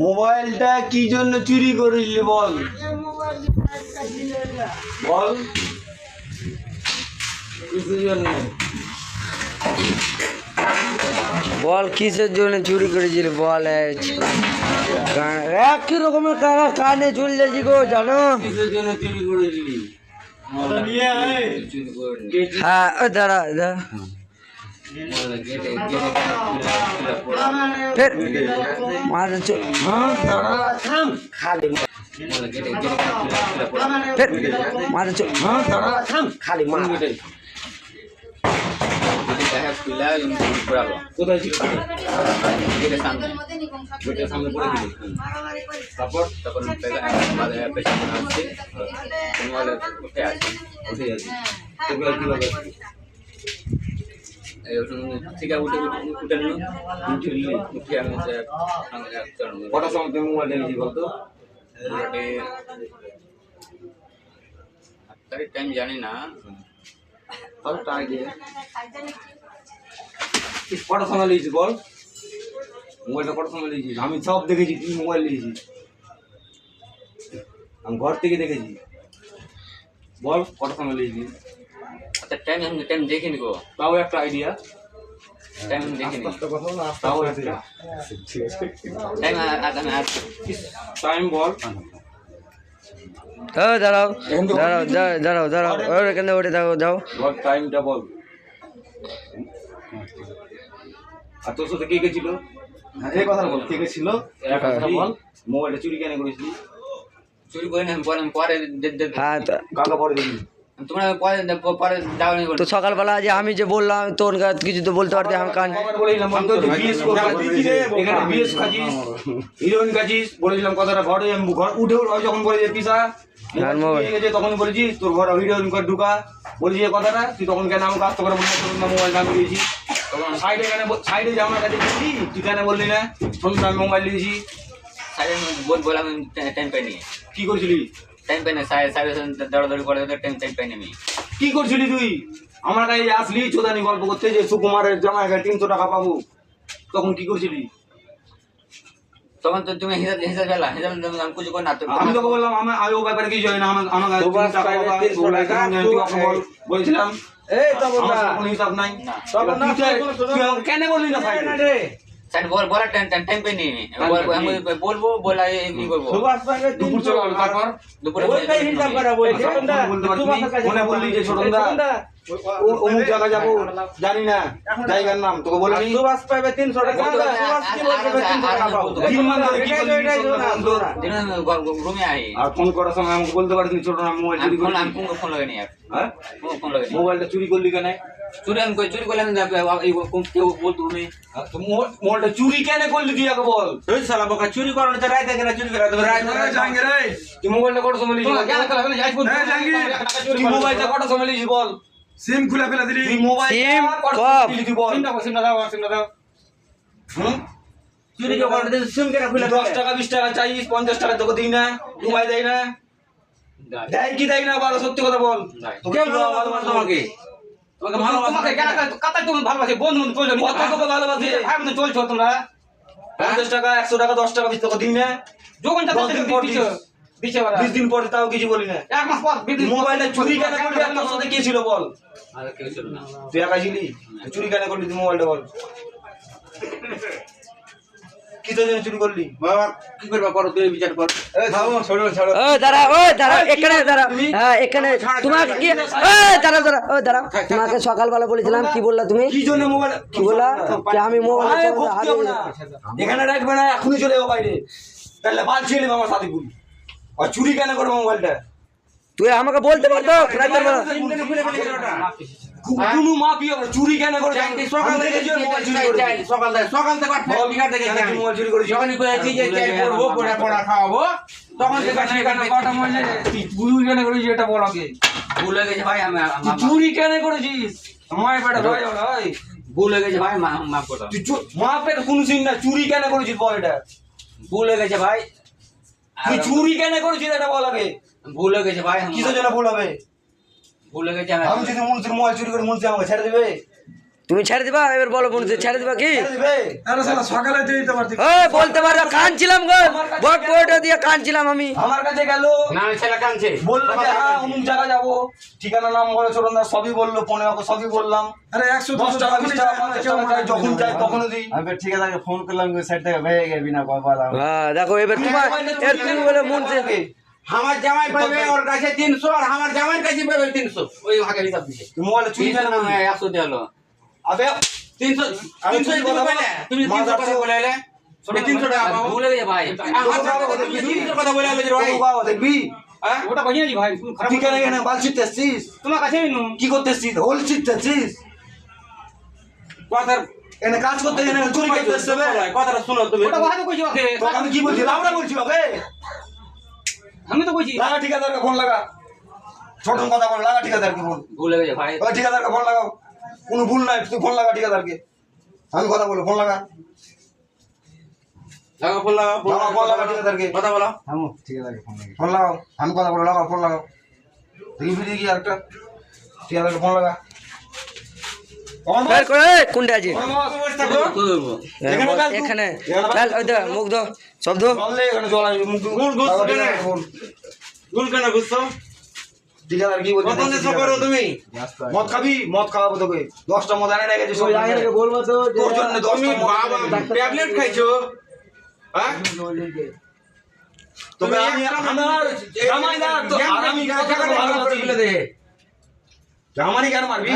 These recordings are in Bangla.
মোবাইলটা কি জন্য চুরি করেছিলি বল বল কিসের জন্য বল কিসের জন্য চুরি করেছিল বল একই রকমের কানে চুল যাচ্ছি গো জানো কিসের জন্য চুরি করেছিলি হ্যাঁ দাঁড়া খালি কোথায় ছিল সামনে পড়ে দিলি তারপর পেছনে আসছে উঠে আছে উঠে যাচ্ছে কিভাবে ঠিক আছে উঠে নিল উঠে আমি কটার সময় তুমি মোবাইল নিয়েছি বলতো টাইম জানি না কটার সময় নিয়েছি বল মোবাইলটা কটার সময় নিয়েছিস আমি সব দেখেছি তুই মোবাইল নিয়েছিস আমি ঘর থেকে দেখেছি বল কটার সময় নিয়েছিস আচ্ছা টাইম দেখিনি গো তাও একটা আইডিয়া টাইম দেখিনি তাও একটা টাইম বল দাঁড়াও এখানে ওঠে যাও বল টাইমটা বল আর তোর সাথে কে কে ছিল এই কথা বল কে কে ছিল বল মোবাইলটা চুরি কেন করেছিলি চুরি করে না পরে হ্যাঁ কাকা পরে দেখি তোমরা পরে যাওনি তো সকালবেলা যে আমি যে বললাম তোর কিছু তো বলতে পারতে আমি কান এখানে বিএস খাচ্ছিস হিরোইন খাচ্ছিস বলেছিলাম কথাটা ঘরে উঠে যখন বলে যে পিসা তখন বলেছিস তোর ঘরে হিরোইন করে ঢুকা বলেছি যে কথাটা তুই তখন কেন আমাকে আসতে করে বললি মোবাইল দাম দিয়েছি তখন সাইডে যে আমার কাছে গেছি তুই কেন বললি না শুনছি আমি মোবাইল দিয়েছি সাইডে বললাম টাইম পাইনি কি করছিলি টাইম পাইনি দৌড়াদৌড়ি করে টাইম পাইনি আমি কি করছিলি তুই আমার কাছে আসলি চোদানি গল্প করতে যে সুকুমারের জামাই 300 টাকা পাবো তখন কি করছিলি তখন তো তুমি হিসাব ফেলা হিসাব আমি কিছু করি না আমি তোকে বললাম আমি ও ব্যাপারে কিছু জানি না আমার বলছিলাম এই তো কোনো হিসাব নাই কেন বললি না বলার টাইম পাইনি আমি বলবো বলা কি করবো দুপুর চলে গেল তারপর দুপুরে মনে বললি যে ছোটদা অমুক জায়গা যাবো জানি না জায়গার নাম তোকে বলিনি সুভাষ পাইবে 300 টাকা সুভাষ কি বলবে 300 টাকা পাবো রুমে আই আর ফোন করার সময় আমাকে বলতে পারিস ছোট না মোবাইল চুরি করলি আমি ফোন লাগাইনি আর হ্যাঁ ফোন লাগাইনি মোবাইলটা চুরি করলি কেন চুরি করলাম কেউ বলতো তুমি মোবাইলটা চুরি কেন করলি তুই আগে বল ওই শালা বকা চুরি করো না তো রাতে কেন চুরি করে তুমি রাতে জাঙ্গি রে তুই মোবাইলটা কত সময় লিখলি তুই মোবাইলটা কত সময় লিখলি বল সিম খুলে ফেলে দিলি তুই মোবাইল সিম কত কব লিখলি তুই বল সিমটা দাও চুরি কে করে সিম কেন খুলে 10 টাকা 20 টাকা চাইছিস 50 টাকা তোকে দিই না মোবাইল দেয় না দেয় কি দেয় না বল সত্যি কথা বল তোকে ভালোবাসে তোমাকে তোমাকে ভালোবাসে কাতা তুমি ভালোবাসে বন্ধু প্রয়োজন কত তোকে ভালোবাসে ভাই বন্ধু চলছো তোমরা 50 টাকা 100 টাকা 10 টাকা তোকে দিই না যখন দশ দিন পর দিস। দিছে ওরা 20 দিন পরে তাও কিছু বলি না এক মাস পর মোবাইলটা চুরি কেন করলি আর তোর সাথে কে ছিল বল আর কেউ ছিল না তুই একা ছিলি চুরি কেন করলি তুই মোবাইলটা বল কিসের জন্য চুরি করলি বাবা কি করবা করো তুই বিচার কর এই থামো ছাড়ো দাঁড়া এখানে দাঁড়া হ্যাঁ এখানে তোমাকে কি দাঁড়া তোমাকে সকালবেলা বলেছিলাম কি বললা তুমি কি জন্য মোবাইল কি বললা যে আমি মোবাইল এখানে রাখবে না এখনই চলে যাবো বাইরে তাহলে বাল ছেলে আমার সাথে বলি আর চুরি কেন করবো মোবাইলটা তুই আমাকে বলতে পারতো কোনো মাপি হবে চুরি কেন করে সকাল থেকে সকাল থেকে মোবাইল চুরি করেছি যখন কইছি যে চাই করবো পড়া খাওয়াবো তখন থেকে কটা মনে বুঝু কেন করেছি এটা বল আগে ভুল হয়ে গেছে ভাই আমি চুরি কেন করেছিস সময় পেটা ভাই ভাই ভুল হয়ে গেছে ভাই মাফ করে দাও তুই মাপের কোনো সিন না চুরি কেন করেছিস বল এটা ভুল হয়ে গেছে ভাই তুই চুরি কেন করেছিস এটা বল আগে ভুল হয়ে গেছে ভাই কিসের জন্য ভুল হবে ভুলে গেছে আমি যদি মুন্সির মোবাইল চুরি করে মুন্সি আমাকে ছেড়ে দেবে? তুমি ছেড়ে দিবা? এবার বলো বন্ধু, ছেড়ে দিবা কি? ছেড়ে দেবে? আরে শালা সকালে দিয়ে দিতে পারতি। ওই বলতে পারো, কানছিলাম গো, বট বট দিয়ে কানছিলাম আমি। আমার কাছে গেল, না ছেলে কাঁদছে বললো যে হ্যাঁ অমুক জায়গা যাবো, ঠিকানা নাম বলে ছোটন দা সবই বললো, ফোনে ওকে সবই বললাম। আরে 100 10 টাকা 20 টাকা 50 টাকা চাই, যখন চাই তখনই দিই। আমি ঠিক আছে ফোন করলাম সাইড থেকে ভেঙে গেবি না বাবা। হ্যাঁ দেখো এবার তোমার এর তুমি বলে মন চেয়ে আমার জামাই পাবে ওর কাছে 300 আর আমার জামাইয়ের কাছে পাবে 300 ওই ভাগে হিসাব দিছে মোবাইলে চুরি কেন না? 100 দিলো আবে 300 আমি 300 কথা দিতে পারলে তুমি 300 কথা বলে এলে 300 টাকা পাবো ভুলে গেছে ভাই আমার 300 কথা বলে এলে ভাই ও বাবা দেখবি, হ্যাঁ ওটা বাজিয়ে ভাই তুমি খারাপ তুই কেন এখানে বাল ছিটতেছিস? তোমার কাছে কি করতেছিস? হোল ছিটতেছিস? কথার এখানে কাজ করতে এখানে চুরি করতেছিস বে? কথাটা শুনো তুমি ওটা কথা কইছি ওকে তোকে আমি কি বলছি? লাউড়া বলছি ওকে। আমি তো কইছি লাগা ঠিকাদারকে ফোন লাগা, ছোট কথা বল, লাগা ঠিকাদারকে ফোন। ভুলে গেছে ভাই ওই ঠিকাদারকে ফোন লাগাও, কোনো ভুল নাই, তুই ফোন লাগা ঠিকাদারকে। আমি কথা বলবো, ফোন লাগা, লাগা ফোন লাগা ফোন লাগা ঠিকাদারকে। কথা বলো থামো ঠিক আছে ফোন লাগে। ফোন লাগাও, আমি কথা বলবো, লাগাও ফোন লাগাও। দেখি ফিরে গিয়ে একটা ঠিকাদারকে ফোন লাগা। বের করে কোনটা আছে এখানে ফেল তুই। এখানে চল ওই দে মুখ দো সব দো জল দে, এখানে জল আসবে, মুখ গুল গুল লাগা কেন? ঠিকাদারকে ফোন। ভুল কেন বুঝছো ঠিকাদার কি বলছিস? কত নেশা করো তুমি মদ খাবি? মদ খাওয়াবো তোকে, 10টা মদ এনে রেখেছি সব জায়গায়। বলবো তো তোর জন্য 10টা তুমি মদ বাবা এনে রেখেছি। ট্যাবলেট খাইছো হ্যাঁ তবে আমি আমার জামাইদার তো আর আমি কথা বলতে ভালো আছি। জামানি কেন মারবি?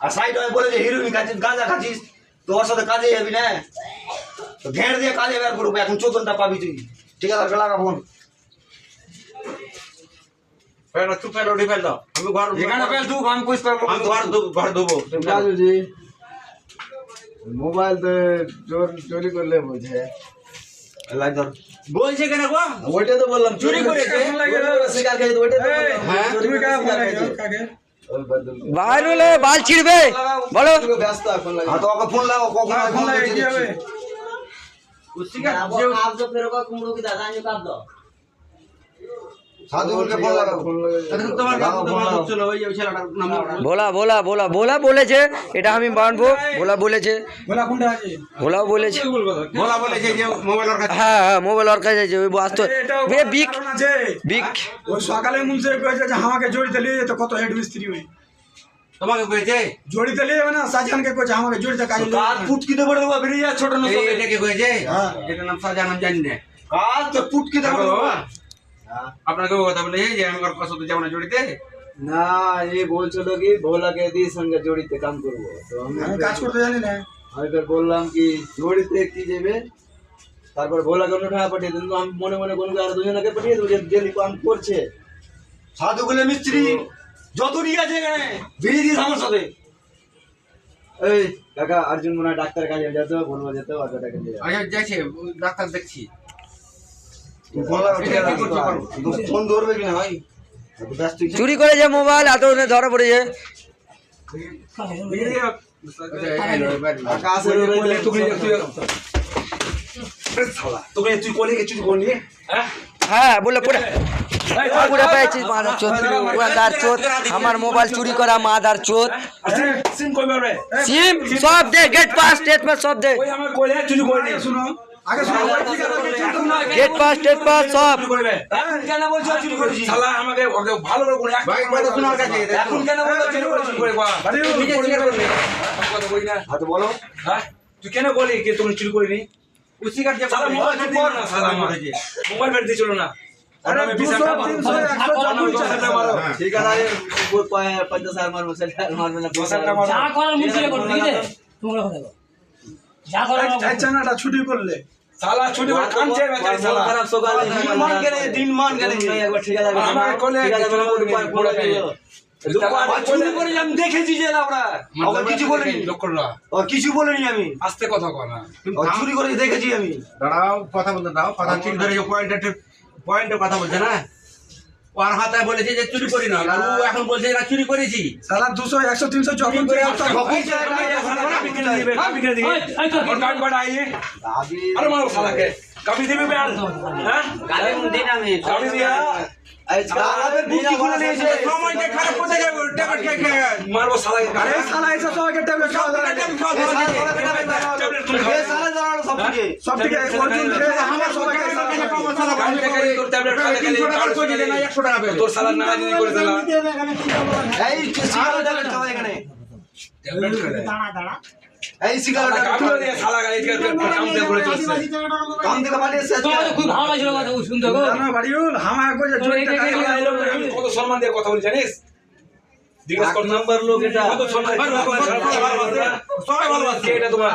আর সাইড হয়ে বলে যে হিরোইন খাচ্ছিস, গাঁজা খাচ্ছিস, তোর সাথে কাজে যাবি না, তো ঘের দিয়ে কাজে বের করবো। এখন 14টা পাবি তুই, ঠিক আছে? লাগা ফোন। চুপ করে উঠে ফেল দাও আমি ঘর এখানে ফেল তুই, আমি পরিষ্কার করবো। আমি ঘর দেবো রাজুজি মোবাইল তো চুরি করলে বোঝে। লাই ধর। বলছে কেন গো ওইটা তো বললাম চুরি করেছে শিকার খেয়েছে ওইটা তো বললাম। হ্যাঁ তুমি কাকে ফোন লাগিয়েছো কাকে ওই বদল বাইরে হলে বাল ছিড়বে বলো। ব্যস্ত এখন লাগে। আর তোকে ফোন লাগাও, কখন ফোন লাগিয়ে কি হবে সাধুকে ফোন লাগাও। তোমার লাগাও, ফোন লাগাও। চলো ওই ছেলেটার নাম ভোলা ভোলা ভোলা ভোলা বলেছে, এটা আমি মানবো। ভোলা বলেছে, বলা কোনটা আছে ভোলাও বলেছে। বলা বলেছে যে মোবাইলের কাছে হ্যাঁ হ্যাঁ মোবাইল ওর কাছে আছে, ওই বাস্ত বে বিক কারণ আছে বিক ওই সকালে মুনসে কইছে যে আমাকে জড়িতে নিয়ে যেত কত হেড মিস্ত্রি হই তোমাকে কয়েছে জড়িতে নিয়ে যাবে না সাজানকে কইছে আমাকে জড়িতে কাজ কাজ পুটকিতে পড়ে দেবো, বেরিয়ে যা ছোট না সবে। এটাকে কয়েছে হ্যাঁ। এটা নাম সাজা নাম জানি না কাজ তো পুটকিতে পড়ে দেবো। আপনাকে কথা বলে যে আমি ওর সাথে যাবো না জড়িতে না এই বলছিল কি ভোলাকে দিয়ে সঙ্গে জড়িতে কাম করবো, তো আমি আমি কাজ করতে জানি না আমি ফের বললাম কি জড়িতে কি যাবে, তারপর ভোলাকে অন্য টাকা পাঠিয়ে দিন। তো আমি মনে মনে কোন আর দুজনকে পাঠিয়ে দেবো যে কাম করছে। সাধুগুলো মিস্ত্রি যত ঠিক আছে এখানে বেরিয়ে দিস আমার সাথে। এই কাকা অর্জুন মনে হয় ডাক্তার কাছে যেত, বলবো যেত অত টাকা দিয়ে। আচ্ছা যাইছে ডাক্তার দেখছি তুই ফোন লাগাও, ঠিক আছে? কি করছো করো? তুই ফোন ধরবে কিনা ভাই? এত ব্যস্ত তুই। চুরি করেছে মোবাইল, এত ধরা পড়েছে। কাকা আসে রইলে তোকে তুই কোলে কে চুরি করলি? হ্যাঁ বলে পুরো পুরো পেয়েছি মাদার চোদ, পুরাদার চোদ। আমার মোবাইল চুরি করা মাদার চোদ। সিম কই মারবে সিম সব দে, গেট পাস টেট পাস সব দে, ওই আমার কইলে চুরি করে নিয়ে শুনো আগে শুনো ওই ঠিকাদারকে চুরি না গেট পাস টেট পাস সব। করবে কেন বলছো চুরি করেছিস? শালা আমাকে ওকে ভালো করে কোন এক ভাই কথা শোনার কাছে এখন কেন বলছো চুরি করেছিস? বাড়ি নিজে স্বীকার করবে কথা কই না হ্যাঁ তো বলো। হ্যাঁ তুই কেন বলি যে তুমি চুরি করিনি উসিকার যে শালা মোবাইল চুরি কর না শালা মোবাইল বের দিয়ে চলো না আরে 200 300 100 মারো ঠিক আছে 50,000 মারবো, 60,000 মারবে না, 50,000 মারো যা করার মুশকিল করো ঠিক আছে তোমরা কথা বলো যা করার এই চানাটা ছুটি করলে শালা ছুটি করে কানছে বেচারি শালা খারাপ সকালে দিন মান কেন একবার ঠিক আছে আমাকে কোলে বলে চুরি করে আমি দেখেছি যে আমরা কিছু বলিনি, লোকরা কিছু বলিনি আমি। আস্তে কথা কর না চুরি করে দেখেছি আমি। দাঁড়াও কথা বলতে দাও কথা ঠিক ধরে পয়েন্টে কথা বলছে না ওর হাতে বলেছে যে চুরি করি না আর ও এখন বলছে না চুরি করেছি শালা 200 100 300 যখন করে একটা যখন বিক্রি দিবে বিক্রি দিবে এই তো ওর কাট বাড়া আইয়ে দাবি আরে মারো শালাকে কামি দিবি বেল হ্যাঁ কামি দিয়া আলাপের বুদ্ধি খুলে নিয়েছে। সময়টা খারাপ কোথায় যাবে ট্যাবলেট খেয়ে মারবো শালাকে আরে শালা এসে সবাইকে ট্যাবলেট খাওয়া দাও। ট্যাবলেট তুমি এ শালা জানালো সব থেকে অর্জুন আমার সবাইকে তোর শালা না দিদি করে দিলা এই সিগারেট ট্যাবলেট খাওয়া এখানে ট্যাবলেট খেলে এই সিগারেট কামড়ে দিয়ে শালা গায়ে কাম দিয়ে পড়ে চলছে কাম থেকে পাঠিয়েছে তোমার তো খুব ভালো লাগছিল কথা শুনতে গো আমি কত সম্মান দিয়ে কথা বলি জানিস জিজ্ঞেস কর নাম্বার লোক এটা কত সম্মান সবাই ভালোবাসে এটা তোমার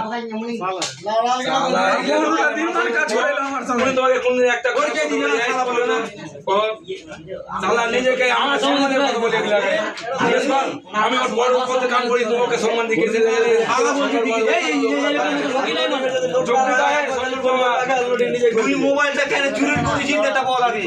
তোমাকে কোনদিন একটা করে দিন না শালা বলে না শালা নিজেকে আমার সম্মানে কথা বলে দিলা জিজ্ঞেস কর আমি ওর বড় কত কাম করি তোমাকে সম্মান দিয়েছে শালা বলছি এই যোগ্যতা সম্মান তুমি মোবাইলটা কেন চুরি করেছিস এটা বল আগে